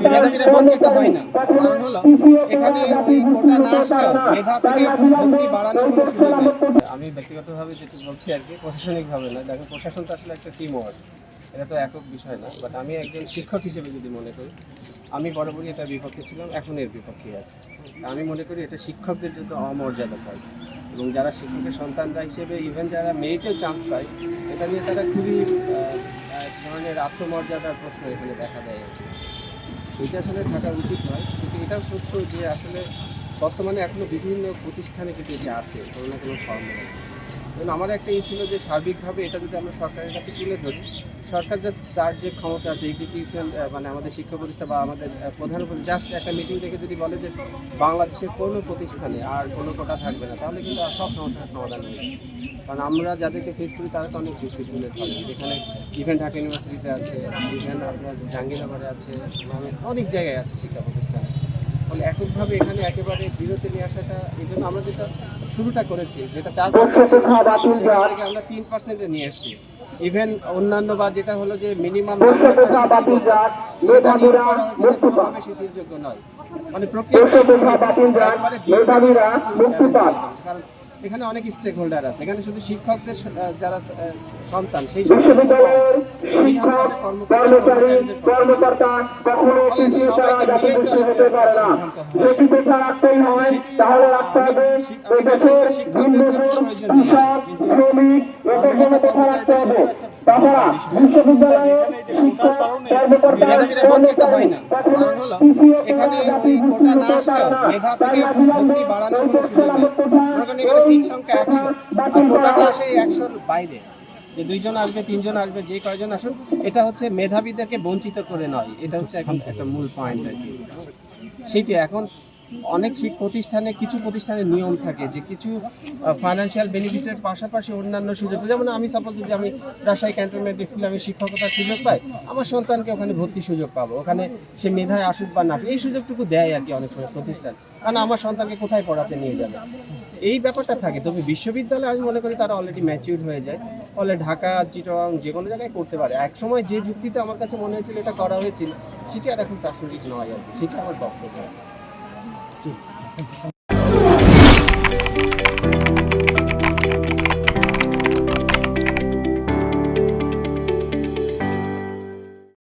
মেধাবীরা বঞ্চিত হয় না। কারণ হলো এখানে ওই কোটা না আসলেও মেধা থেকে ভর্তি বাড়ানোর কোনো সুযোগ নেই। আমি ব্যক্তিগতভাবে যেটা বলছি আর কি, প্রশাসনিকভাবে না, দেখো প্রশাসন তো আসলে একটা টিম ওয়ার্ক, এটা তো একক বিষয় না। বাট আমি একজন শিক্ষক হিসেবে যদি মনে করি, আমি বরাবরই এটার বিপক্ষে ছিলাম, এখন এর বিপক্ষে আছে। আমি মনে করি এটা শিক্ষকদের জন্য অমর্যাদা পায়, এবং যারা শিক্ষকের সন্তানরা হিসেবে ইভেন যারা মেরিটেও চান্স পায়, এটা নিয়ে তারা খুবই এক ধরনের আত্মমর্যাদার প্রশ্ন এখানে দেখা দেয় আর কি। এটা আসলে থাকা উচিত নয়। কিন্তু এটাও সত্য যে আসলে বর্তমানে এখনও বিভিন্ন প্রতিষ্ঠানে কিন্তু এটা আছে কোনো না কোনো ফর্মে। এবং আমার একটা ছিল যে সার্বিকভাবে এটা যদি আমরা সরকারের কাছে তুলে ধরি, সরকার জাস্ট তার যে ক্ষমতা আছে এক্সিকিউশন, মানে আমাদের শিক্ষা প্রতিষ্ঠান বা আমাদের প্রধান জাস্ট একটা মিটিং থেকে যদি বলে যে বাংলাদেশের কোনো প্রতিষ্ঠানে আর কোনো কোটা থাকবে না, তাহলে কিন্তু সব সমস্যার সমাধান হয়ে যাবে। কারণ আমরা যাদেরকে ফেস করি তারা তো অনেক বেশি তুলে ধরে, যেখানে ইভেন ঢাকা ইউনিভার্সিটিতে আছে, ইভেন আপনার জাহাঙ্গীরনগরে আছে, অনেক জায়গায় আছে শিক্ষা প্রতিষ্ঠান। ফলে এককভাবে এখানে একেবারে জিরোতে নিয়ে আসাটা, এই জন্য আমরা যেটা শুরুটা করেছি, যেটা 4% সেখান থেকে আমরা 3% নিয়ে এসেছি। ইভেন অন্যান্য বা যেটা হলো যে মিনিমাম সেটা নিয়োগ করা হয়েছে, কোনোভাবে শিথিলযোগ্য নয়। মানে কারণ এখানে অনেক স্টেক হোল্ডার আছে, এখানে শুধু শিক্ষকদের যারা সন্তান সেই কর্মকর্তা মেধাবীরা বঞ্চিত হয় না। কারণ হলো এখানে ওই কোটা না আসলেও মেধা থেকে ভর্তি বাড়ানোর কোনো সুযোগ নেই। মনে করেন এখানে সিট সংখ্যা 100, আর কোটাটা আসে 100-র বাইরে, যে 2 জন আসবে 3 জন আসবে, যে কয়জন আসুন, এটা হচ্ছে মেধাবীদেরকে বঞ্চিত করে নয়, এটা হচ্ছে এখন একটা মূল পয়েন্ট আর কি। সেটি এখন অনেক প্রতিষ্ঠানে, কিছু প্রতিষ্ঠানের নিয়ম থাকে যে কিছু ফাইন্যান্সিয়াল বেনিফিটের পাশাপাশি অন্যান্য সুযোগ, যেমন আমি সাপোজ যদি আমি রাজশাহী ক্যান্টনমেন্ট স্কুলে আমি শিক্ষকতার সুযোগ পাই, আমার সন্তানকে ওখানে ভর্তির সুযোগ পাবো, ওখানে সে মেধায় আসুক বা না, এই সুযোগটুকু দেয় আর কি অনেক সময় প্রতিষ্ঠান। কারণ আমার সন্তানকে কোথায় পড়াতে নিয়ে যাবে, এই ব্যাপারটা থাকে। তবে বিশ্ববিদ্যালয়ে আমি মনে করি তারা অলরেডি ম্যাচিউর হয়ে যায়, ফলে ঢাকা, চিটাগাং যে কোনো জায়গায় করতে পারে। এক সময় যে যুক্তিতে আমার কাছে মনে হয়েছিল এটা করা হয়েছিল, সেটি আর এখন প্রাসঙ্গিক নয় আর কি, সেটা আমার বক্তব্য।